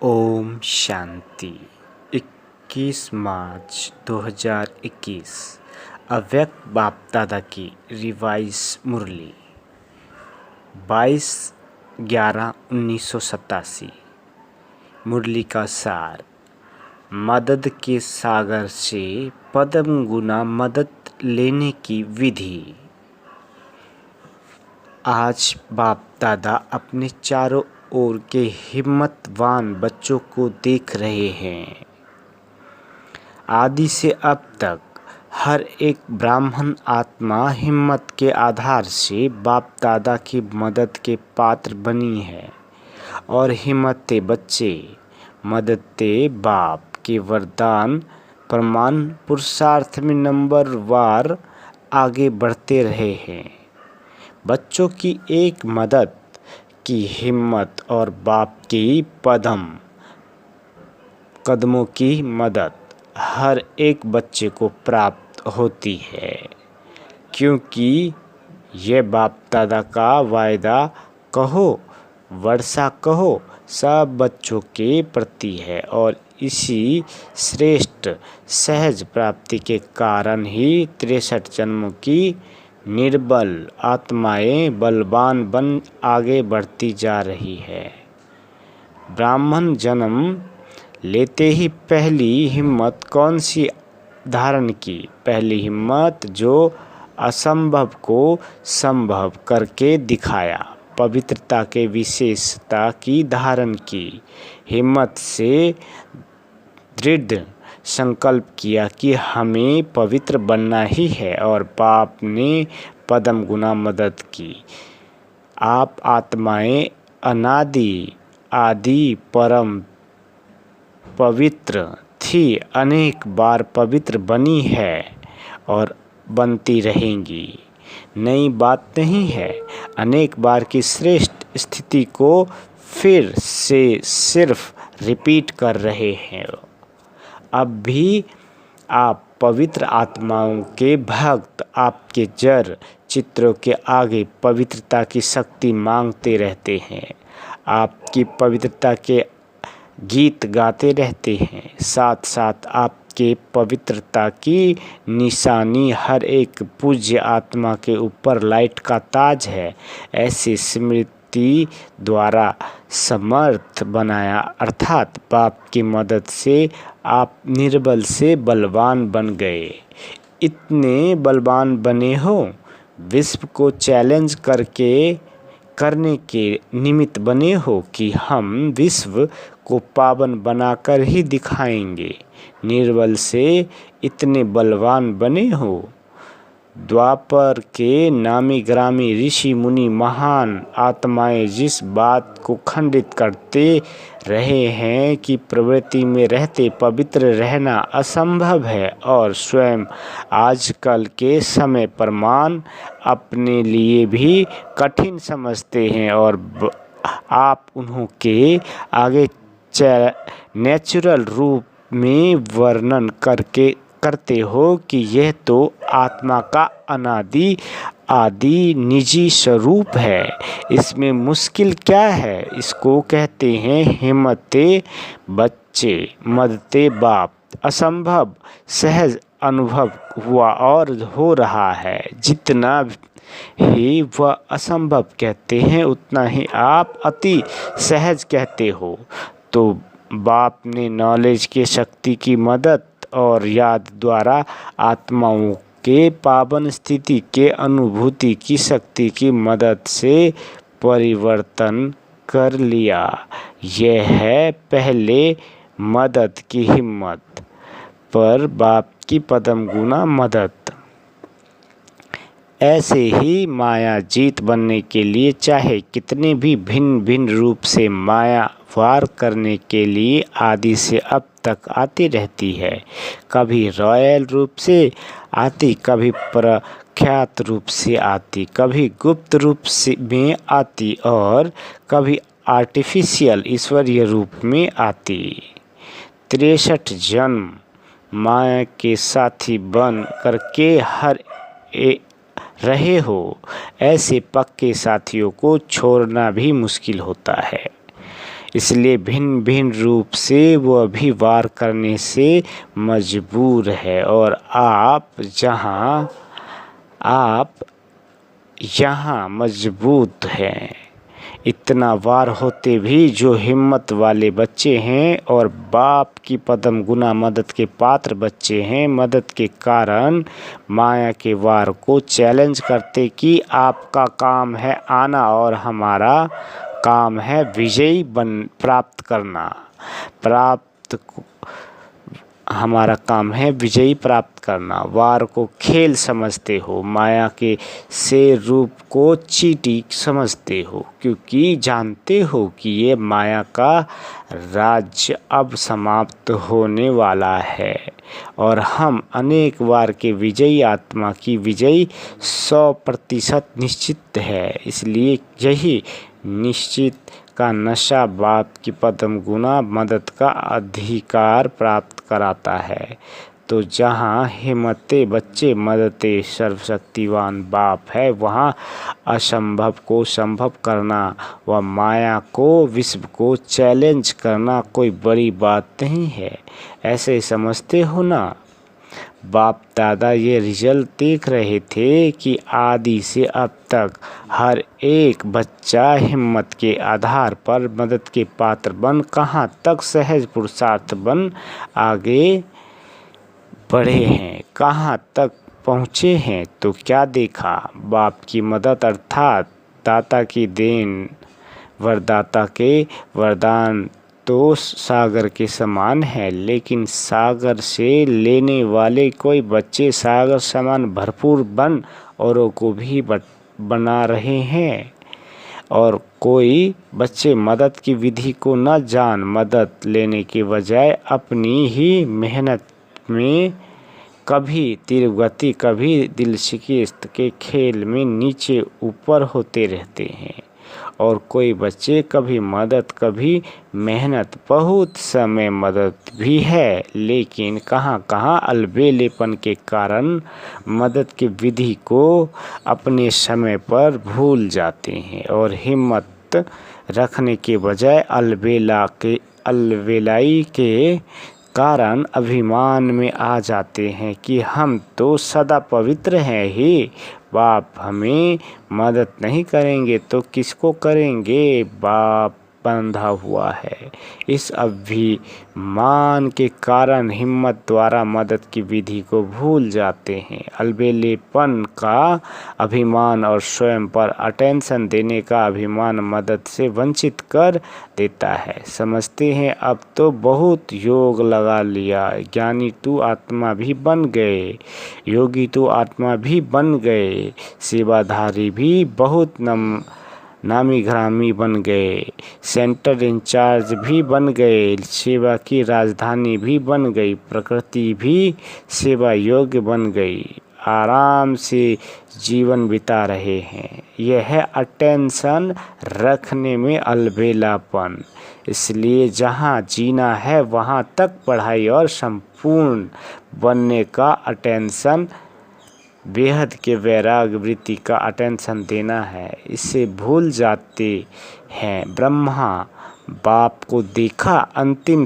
ओम शांति। 21 मार्च 2021 अव्यक्त बाप दादा की रिवाइज मुरली 22/11/1987। मुरली का सार। मदद के सागर से पद्म गुना मदद लेने की विधि। आज बाप दादा अपने चारों ओर के हिम्मतवान बच्चों को देख रहे हैं। आदि से अब तक हर एक ब्राह्मण आत्मा हिम्मत के आधार से बाप दादा की मदद के पात्र बनी है और हिम्मते बच्चे मददते बाप के वरदान प्रमाण पुरुषार्थ में नंबर वार आगे बढ़ते रहे हैं। बच्चों की एक मदद की हिम्मत और बाप की कदमों की मदद हर एक बच्चे को प्राप्त होती है, क्योंकि यह बाप दादा का वायदा कहो वर्षा कहो सब बच्चों के प्रति है और इसी श्रेष्ठ सहज प्राप्ति के कारण ही 63 जन्मों की निर्बल आत्माएं बलवान बन आगे बढ़ती जा रही है। ब्राह्मण जन्म लेते ही पहली हिम्मत कौन सी धारण की? पहली हिम्मत जो असंभव को संभव करके दिखाया, पवित्रता के विशेषता की धारण की। हिम्मत से दृढ़ संकल्प किया कि हमें पवित्र बनना ही है और बाप ने पद्म गुना मदद की। आप आत्माएं अनादि आदि परम पवित्र थी, अनेक बार पवित्र बनी है और बनती रहेंगी। नई बात नहीं है, अनेक बार की श्रेष्ठ स्थिति को फिर से सिर्फ रिपीट कर रहे हैं। अब भी आप पवित्र आत्माओं के भक्त आपके जड़ चित्रों के आगे पवित्रता की शक्ति मांगते रहते हैं, आपकी पवित्रता के गीत गाते रहते हैं। साथ साथ आपके पवित्रता की निशानी हर एक पूज्य आत्मा के ऊपर लाइट का ताज है। ऐसी स्मृति द्वारा समर्थ बनाया, अर्थात बाप की मदद से आप निर्बल से बलवान बन गए। इतने बलवान बने हो, विश्व को चैलेंज करने के निमित्त बने हो कि हम विश्व को पावन बनाकर ही दिखाएंगे। निर्बल से इतने बलवान बने हो। द्वापर के नामी ग्रामी ऋषि मुनि महान आत्माएं जिस बात को खंडित करते रहे हैं कि प्रवृत्ति में रहते पवित्र रहना असंभव है और स्वयं आजकल के समय प्रमाण अपने लिए भी कठिन समझते हैं और आप उन्हों के आगे नेचुरल रूप में वर्णन करते हो कि यह तो आत्मा का अनादि आदि निजी स्वरूप है, इसमें मुश्किल क्या है? इसको कहते हैं हिम्मते बच्चे मदते बाप। असंभव सहज अनुभव हुआ और हो रहा है। जितना ही वह असंभव कहते हैं उतना ही आप अति सहज कहते हो। तो बाप ने नॉलेज के शक्ति की मदद और याद द्वारा आत्माओं के पावन स्थिति के अनुभूति की शक्ति की मदद से परिवर्तन कर लिया। यह है पहले मदद की हिम्मत पर बाप की पद्म गुना मदद। ऐसे ही माया जीत बनने के लिए चाहे कितने भी भिन्न भिन्न रूप से माया वार करने के लिए आदि से अब तक आती रहती है। कभी रॉयल रूप से आती, कभी प्रख्यात रूप से आती, कभी गुप्त रूप से में आती और कभी आर्टिफिशियल ईश्वरीय रूप में आती। 63 जन्म माया के साथी बन करके रहे हो। ऐसे पक्के साथियों को छोड़ना भी मुश्किल होता है। इसलिए भिन्न भिन्न रूप से वह भी वार करने से मजबूर है। और आप यहाँ मजबूत हैं। इतना वार होते भी जो हिम्मत वाले बच्चे हैं और बाप की पदम गुना मदद के पात्र बच्चे हैं, मदद के कारण माया के वार को चैलेंज करते कि आपका काम है आना और हमारा काम है विजयी प्राप्त करना। हमारा काम है विजयी प्राप्त करना। वार को खेल समझते हो, माया के शेर रूप को चींटी समझते हो, क्योंकि जानते हो कि ये माया का राज्य अब समाप्त होने वाला है और हम अनेक वार के विजयी आत्मा की विजयी 100% निश्चित है। इसलिए यही निश्चित का नशा बाप की पदम गुना मदद का अधिकार प्राप्त कराता है। तो जहाँ हिम्मते बच्चे मदते सर्वशक्तिवान बाप है, वहाँ असंभव को संभव करना व माया को विश्व को चैलेंज करना कोई बड़ी बात नहीं है। ऐसे समझते हो ना? बाप दादा ये रिजल्ट देख रहे थे कि आदि से अब तक हर एक बच्चा हिम्मत के आधार पर मदद के पात्र बन कहाँ तक सहज पुरुषार्थ बन आगे बढ़े हैं, कहाँ तक पहुँचे हैं। तो क्या देखा? बाप की मदद अर्थात दाता की देन, वरदाता के वरदान तो सागर के समान है, लेकिन सागर से लेने वाले कोई बच्चे सागर समान भरपूर बन औरों को भी बना रहे हैं, और कोई बच्चे मदद की विधि को न जान मदद लेने के बजाय अपनी ही मेहनत में कभी तीव्रगति कभी दिल शिकस्त के खेल में नीचे ऊपर होते रहते हैं। और कोई बच्चे कभी मदद कभी मेहनत, बहुत समय मदद भी है, लेकिन कहाँ कहाँ अलबेलेपन के कारण मदद की विधि को अपने समय पर भूल जाते हैं और हिम्मत रखने के बजाय अलबेलाई के कारण अभिमान में आ जाते हैं कि हम तो सदा पवित्र हैं ही, बाप हमें मदद नहीं करेंगे तो किसको करेंगे? बाप बंधा हुआ है। इस अभिमान के कारण हिम्मत द्वारा मदद की विधि को भूल जाते हैं। अलबेलेपन का अभिमान और स्वयं पर अटेंशन देने का अभिमान मदद से वंचित कर देता है। समझते हैं अब तो बहुत योग लगा लिया, ज्ञानी तू आत्मा भी बन गए, योगी तू आत्मा भी बन गए, सेवाधारी भी बहुत नामी घरामी बन गए, सेंटर इंचार्ज भी बन गए, सेवा की राजधानी भी बन गई, प्रकृति भी सेवा योग्य बन गई, आराम से जीवन बिता रहे हैं। यह है अटेंशन रखने में अलबेलापन। इसलिए जहाँ जीना है वहाँ तक पढ़ाई और संपूर्ण बनने का अटेंशन, बेहद के वैराग वृत्ति का अटेंशन देना है। इसे भूल जाते हैं। ब्रह्मा बाप को देखा अंतिम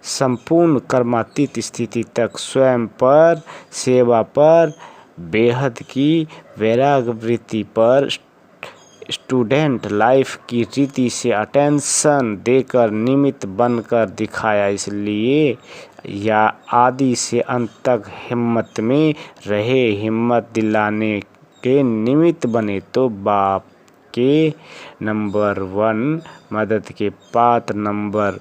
संपूर्ण कर्मातीत स्थिति तक स्वयं पर, सेवा पर, बेहद की वैराग वृत्ति पर, स्टूडेंट लाइफ की रीति से अटेंशन देकर निमित्त बनकर दिखाया। इसलिए या आदि से अंत तक हिम्मत में रहे, हिम्मत दिलाने के निमित्त बने तो बाप के नंबर 1 मदद के पात्र नंबर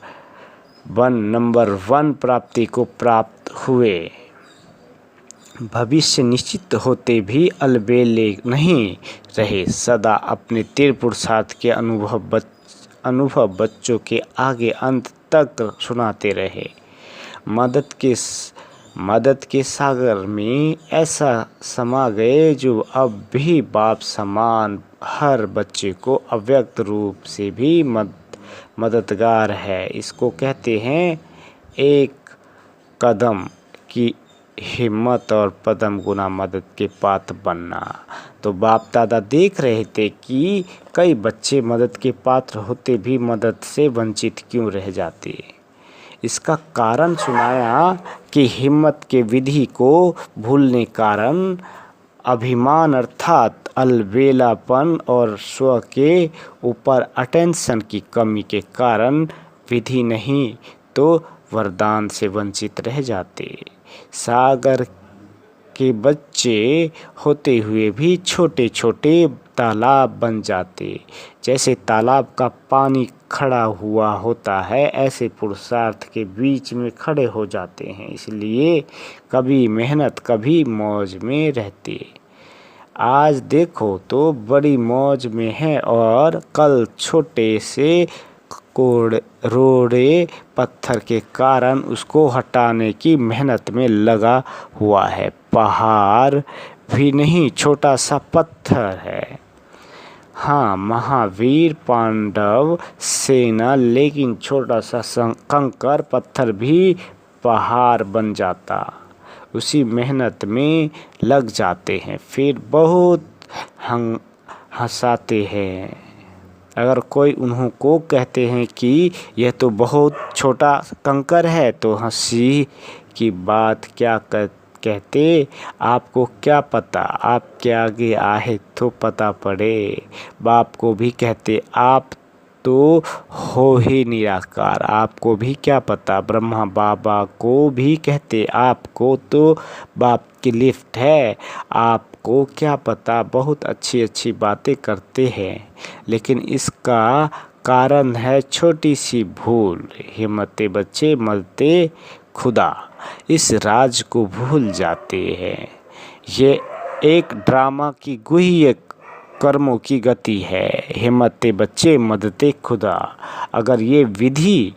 1 प्राप्ति को प्राप्त हुए। भविष्य निश्चित होते भी अलबेले नहीं रहे, सदा अपने तीव्र पुरुषार्थ के अनुभव बच्चों के आगे अंत तक सुनाते रहे। मदद के सागर में ऐसा समा गए जो अब भी बाप समान हर बच्चे को अव्यक्त रूप से भी मददगार है। इसको कहते हैं एक कदम की हिम्मत और पदम गुना मदद के पात्र बनना। तो बाप दादा देख रहे थे कि कई बच्चे मदद के पात्र होते भी मदद से वंचित क्यों रह जाते। इसका कारण सुनाया कि हिम्मत के विधि को भूलने कारण अभिमान अर्थात अलबेलापन और स्व के ऊपर अटेंशन की कमी के कारण विधि नहीं तो वरदान से वंचित रह जाते। सागर के बच्चे होते हुए भी छोटे छोटे तालाब बन जाते। जैसे तालाब का पानी खड़ा हुआ होता है, ऐसे पुरुषार्थ के बीच में खड़े हो जाते हैं। इसलिए कभी मेहनत कभी मौज में रहते। आज देखो तो बड़ी मौज में है और कल छोटे से रोड़े पत्थर के कारण उसको हटाने की मेहनत में लगा हुआ है। पहाड़ भी नहीं, छोटा सा पत्थर है। हाँ, महावीर पांडव सेना, लेकिन छोटा सा कंकर पत्थर भी पहाड़ बन जाता। उसी मेहनत में लग जाते हैं, फिर बहुत हंसाते हैं। अगर कोई उन्हों को कहते हैं कि यह तो बहुत छोटा कंकर है तो हंसी की बात क्या कहते। आपको क्या पता, आपके आगे आए तो पता पड़े। बाप को भी कहते आप तो हो ही निराकार, आपको भी क्या पता। ब्रह्मा बाबा को भी कहते आपको तो बाप की लिफ्ट है, आपको क्या पता। बहुत अच्छी अच्छी बातें करते हैं, लेकिन इसका कारण है छोटी सी भूल। हिम्मते बच्चे मरते खुदा, इस राज को भूल जाते हैं। ये एक ड्रामा की गुह्य कर्मों की गति है। हिम्मते बच्चे मदते खुदा। अगर ये विधि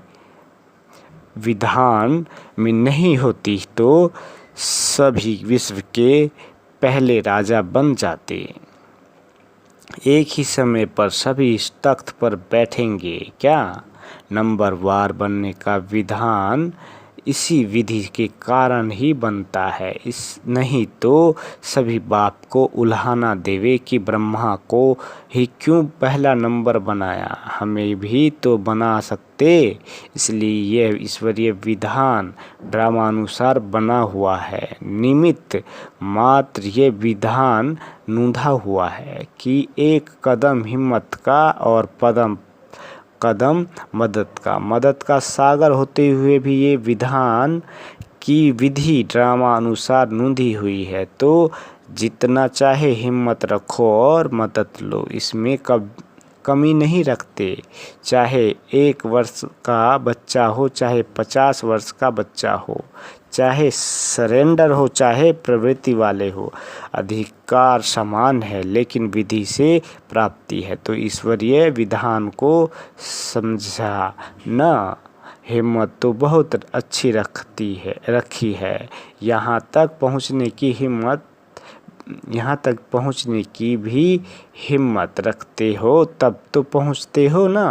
विधान में नहीं होती तो सभी विश्व के पहले राजा बन जाते। एक ही समय पर सभी इस तख्त पर बैठेंगे क्या। नंबरवार बनने का विधान इसी विधि के कारण ही बनता है। इस नहीं तो सभी बाप को उल्हाना देवे कि ब्रह्मा को ही क्यों पहला नंबर बनाया, हमें भी तो बना सकते। इसलिए यह ईश्वरीय विधान ड्रामानुसार बना हुआ है। निमित्त मात्र ये विधान नूंधा हुआ है कि एक कदम हिम्मत का और कदम मदद का सागर होते हुए भी ये विधान की विधि ड्रामा अनुसार नूंधी हुई है। तो जितना चाहे हिम्मत रखो और मदद लो, इसमें कमी नहीं रखते। चाहे 1 वर्ष का बच्चा हो, चाहे 50 वर्ष का बच्चा हो, चाहे सरेंडर हो, चाहे प्रवृत्ति वाले हो, अधिकार समान है, लेकिन विधि से प्राप्ति है। तो ईश्वरीय विधान को समझा न। हिम्मत तो बहुत अच्छी रखी है। यहाँ तक पहुँचने की भी हिम्मत रखते हो तब तो पहुँचते हो ना।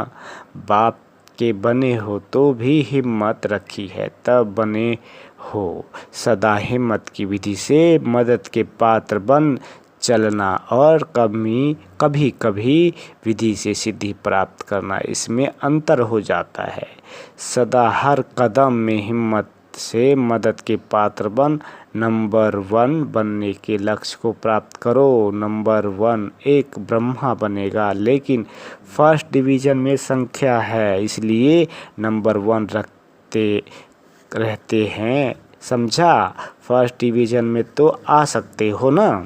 बाप के बने हो तो भी हिम्मत रखी है तब बने हो। सदा हिम्मत की विधि से मदद के पात्र बन चलना और कभी कभी विधि से सिद्धि प्राप्त करना, इसमें अंतर हो जाता है। सदा हर कदम में हिम्मत से मदद के पात्र बन नंबर 1 बनने के लक्ष्य को प्राप्त करो। नंबर 1 एक ब्रह्मा बनेगा, लेकिन फर्स्ट डिवीज़न में संख्या है, इसलिए नंबर 1 रहते हैं। समझा। फर्स्ट डिवीज़न में तो आ सकते हो ना,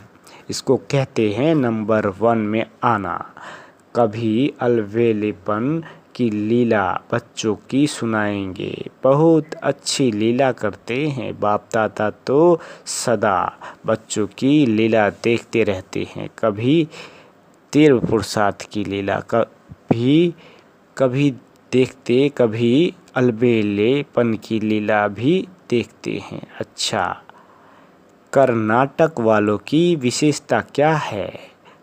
इसको कहते हैं नंबर 1 में आना। कभी अलवेलेपन की लीला बच्चों की सुनाएंगे। बहुत अच्छी लीला करते हैं बाप दादा, तो सदा बच्चों की लीला देखते रहते हैं। कभी तीव्र पुरुषार्थ की लीला कभी देखते, कभी अलबेलेपन की लीला भी देखते हैं। अच्छा, कर्नाटक वालों की विशेषता क्या है।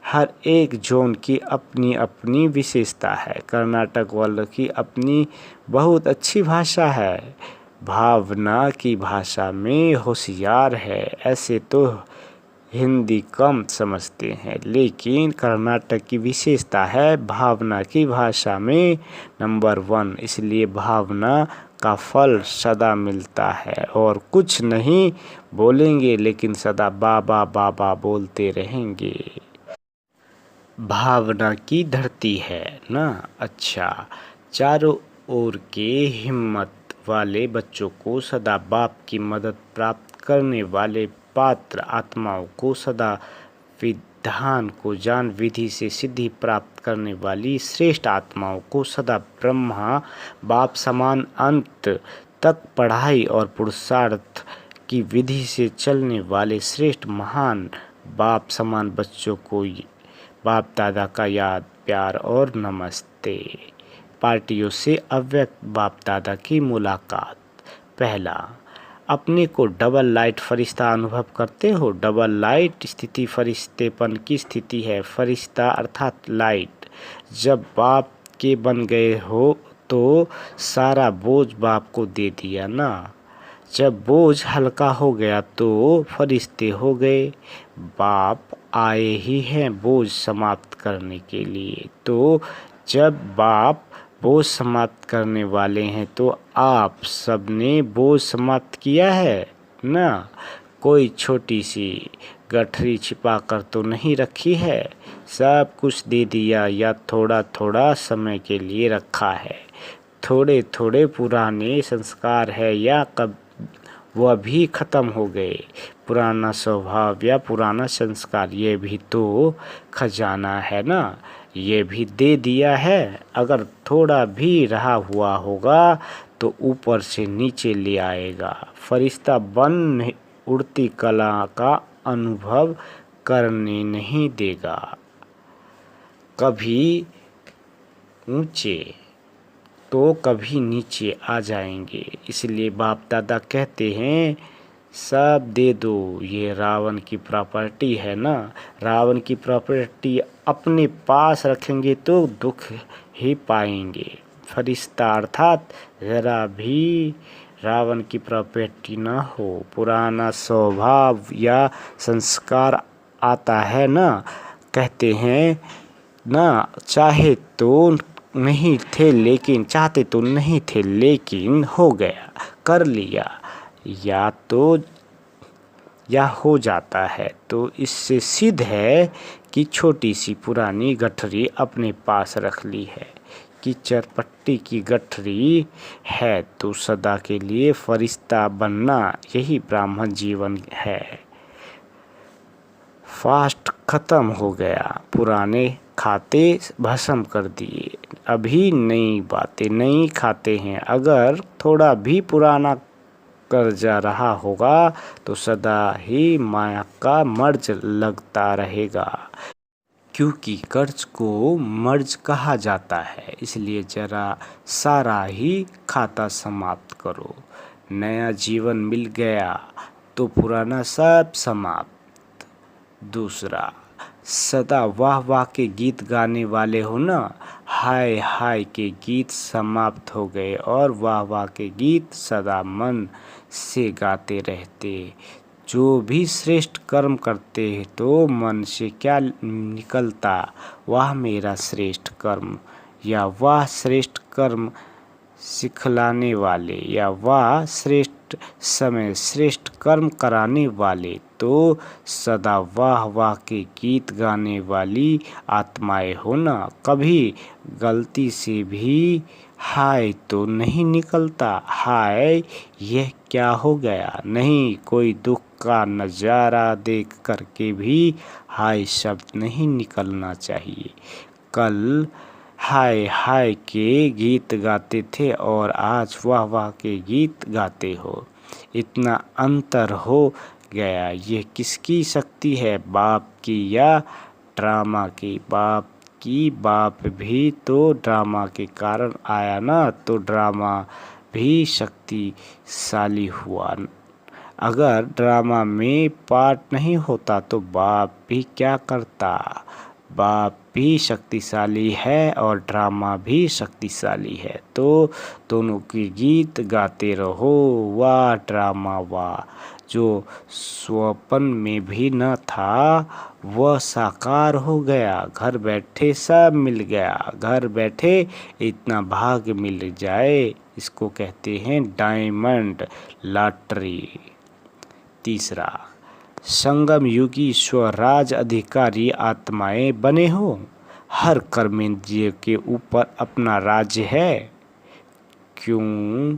हर एक जोन की अपनी अपनी विशेषता है। कर्नाटक वालों की अपनी बहुत अच्छी भाषा है, भावना की भाषा में होशियार है। ऐसे तो हिंदी कम समझते हैं, लेकिन कर्नाटक की विशेषता है भावना की भाषा में नंबर 1, इसलिए भावना का फल सदा मिलता है। और कुछ नहीं बोलेंगे लेकिन सदा बाबा बाबा बोलते रहेंगे। भावना की धरती है ना। अच्छा, चारों ओर के हिम्मत वाले बच्चों को सदा बाप की मदद प्राप्त करने वाले पात्र आत्माओं को सदा विधान को जान विधि से सिद्धि प्राप्त करने वाली श्रेष्ठ आत्माओं को सदा ब्रह्मा बाप समान अंत तक पढ़ाई और पुरुषार्थ की विधि से चलने वाले श्रेष्ठ महान बाप समान बच्चों को बाप दादा का याद प्यार और नमस्ते। पार्टियों से अव्यक्त बाप दादा की मुलाकात। पहला, अपने को डबल लाइट फरिश्ता अनुभव करते हो। डबल लाइट स्थिति फरिश्तेपन की स्थिति है। फरिश्ता अर्थात लाइट। जब बाप के बन गए हो तो सारा बोझ बाप को दे दिया ना। जब बोझ हल्का हो गया तो फरिश्ते हो गए। बाप आए ही हैं बोझ समाप्त करने के लिए। तो जब बाप बोझ समाप्त करने वाले हैं तो आप सबने बोझ समाप्त किया है ना। कोई छोटी सी गठरी छिपा कर तो नहीं रखी है, सब कुछ दे दिया या थोड़ा थोड़ा समय के लिए रखा है। थोड़े थोड़े पुराने संस्कार है या कब वह भी खत्म हो गए। पुराना स्वभाव या पुराना संस्कार, ये भी तो खजाना है ना, ये भी दे दिया है। अगर थोड़ा भी रहा हुआ होगा तो ऊपर से नीचे ले आएगा। फरिश्ता बन उड़ती कला का अनुभव करने नहीं देगा। कभी ऊंचे तो कभी नीचे आ जाएंगे। इसलिए बाप दादा कहते हैं सब दे दो, ये रावण की प्रॉपर्टी है ना। रावण की प्रॉपर्टी अपने पास रखेंगे तो दुख ही पाएंगे। फरिश्ता अर्थात जरा भी रावण की प्रॉपर्टी ना हो। पुराना स्वभाव या संस्कार आता है ना, कहते हैं ना, चाहे तो नहीं थे लेकिन चाहते तो नहीं थे लेकिन हो गया, कर लिया या हो जाता है। तो इससे सिद्ध है कि छोटी सी पुरानी गठरी अपने पास रख ली है कि चरपट्टी की गठरी है तो सदा के लिए फरिश्ता बनना, यही ब्राह्मण जीवन है। फास्ट खत्म हो गया, पुराने खाते भस्म कर दिए, अभी नई बातें नहीं खाते हैं। अगर थोड़ा भी पुराना कर्जा रहा होगा तो सदा ही माया का मर्ज लगता रहेगा, क्योंकि कर्ज को मर्ज कहा जाता है। इसलिए जरा सारा ही खाता समाप्त करो। नया जीवन मिल गया तो पुराना सब समाप्त। दूसरा, सदा वाह वाह के गीत गाने वाले हो ना, हाय हाय के गीत समाप्त हो गए और वाह वाह के गीत सदा मन से गाते रहते। जो भी श्रेष्ठ कर्म करते हैं तो मन से क्या निकलता, वाह मेरा श्रेष्ठ कर्म, या वाह श्रेष्ठ कर्म सिखलाने वाले, या वाह श्रेष्ठ समय श्रेष्ठ कर्म कराने वाले। तो सदा वाह वाह के गीत गाने वाली आत्माएं हो ना। कभी गलती से भी हाय तो नहीं निकलता। हाय यह क्या हो गया, नहीं, कोई दुख का नज़ारा देख करके भी हाय शब्द नहीं निकलना चाहिए। कल हाय हाय के गीत गाते थे और आज वाह वाह के गीत गाते हो, इतना अंतर हो गया। ये किसकी शक्ति है, बाप की या ड्रामा की? बाप की। बाप भी तो ड्रामा के कारण आया ना, तो ड्रामा भी शक्तिशाली हुआ। अगर ड्रामा में पार्ट नहीं होता तो बाप भी क्या करता? बाप भी शक्तिशाली है और ड्रामा भी शक्तिशाली है। तो दोनों के गीत गाते रहो, वाह ड्रामा वाह। जो स्वप्न में भी न था वह साकार हो गया। घर बैठे सब मिल गया, घर बैठे इतना भाग्य मिल जाए, इसको कहते हैं डायमंड लॉटरी। तीसरा, संगम युगी स्वराज अधिकारी आत्माएं बने हो। हर कर्मेंद्रिय के ऊपर अपना राज्य है। क्यों?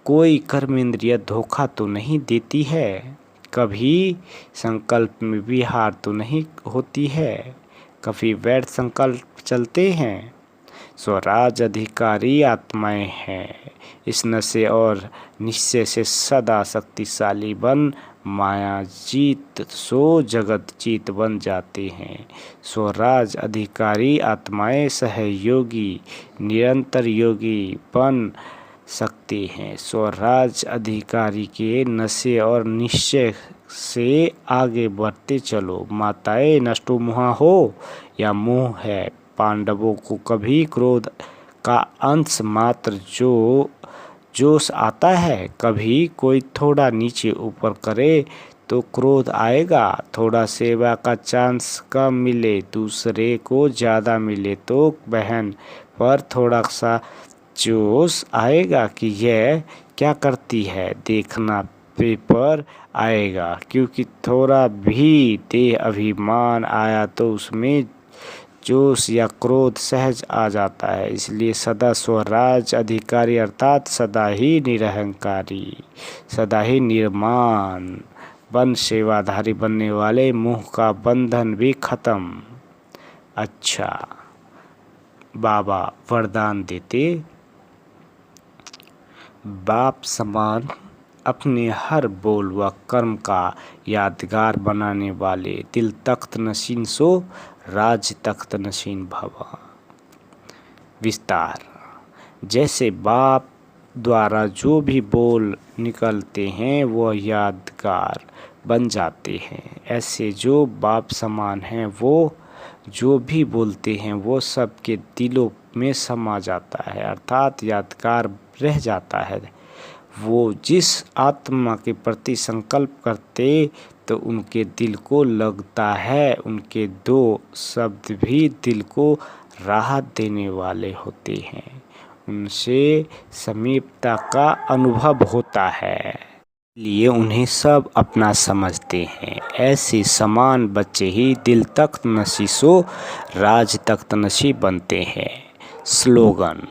कोई कर्मेंद्रिय धोखा तो नहीं देती है, कभी संकल्प में भी हार तो नहीं होती है, कभी व्यर्थ संकल्प चलते हैं। स्वराज अधिकारी आत्माएं हैं। इस नशे और निश्चय से सदा शक्तिशाली बन माया जीत सो जगत जीत बन जाते हैं। स्वराज अधिकारी आत्माएं सहयोगी निरंतर योगी बन सकते हैं। स्वराज अधिकारी के नशे और निश्चय से आगे बढ़ते चलो। माताएं नष्टो मुहा हो या मोह है, पांडवों को कभी क्रोध का अंश मात्र जोश आता है। कभी कोई थोड़ा नीचे ऊपर करे तो क्रोध आएगा, थोड़ा सेवा का चांस कम मिले, दूसरे को ज़्यादा मिले तो बहन पर थोड़ा सा जोश आएगा कि यह क्या करती है, देखना पेपर आएगा। क्योंकि थोड़ा भी देह अभिमान आया तो उसमें जोश या क्रोध सहज आ जाता है। इसलिए सदा स्वराज अधिकारी अर्थात सदा ही निरहंकारी, सदा ही निर्माण बन सेवाधारी बनने वाले मोह का बंधन भी खत्म। अच्छा, बाबा वरदान देते, बाप समान अपने हर बोल व कर्म का यादगार बनाने वाले दिल तख्त नशीन सो राज तख्त नशीन भवा। विस्तार, जैसे बाप द्वारा जो भी बोल निकलते हैं वह यादगार बन जाते हैं, ऐसे जो बाप समान हैं वो जो भी बोलते हैं वो सबके दिलों में समा जाता है, अर्थात यादगार रह जाता है। वो जिस आत्मा के प्रति संकल्प करते तो उनके दिल को लगता है, उनके दो शब्द भी दिल को राहत देने वाले होते हैं, उनसे समीपता का अनुभव होता है, इसलिए उन्हें सब अपना समझते हैं। ऐसे समान बच्चे ही दिल तख्त नशी सो राज तख्त नशी बनते हैं। स्लोगन,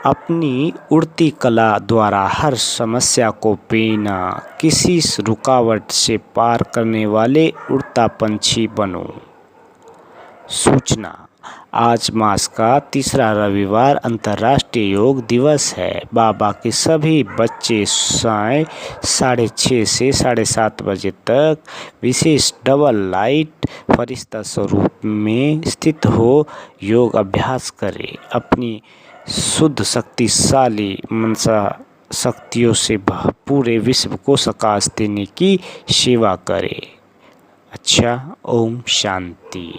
अपनी उड़ती कला द्वारा हर समस्या को बिना किसी रुकावट से पार करने वाले उड़ता पंछी बनो। सूचना, आज मास का तीसरा रविवार अंतर्राष्ट्रीय योग दिवस है। बाबा के सभी बच्चे साय 6:30 से 7:30 बजे तक विशेष डबल लाइट फरिश्ता स्वरूप में स्थित हो योग अभ्यास करें। अपनी शुद्ध शक्तिशाली मनसा शक्तियों से पूरे विश्व को प्रकाश देने की सेवा करें। अच्छा, ओम शांति।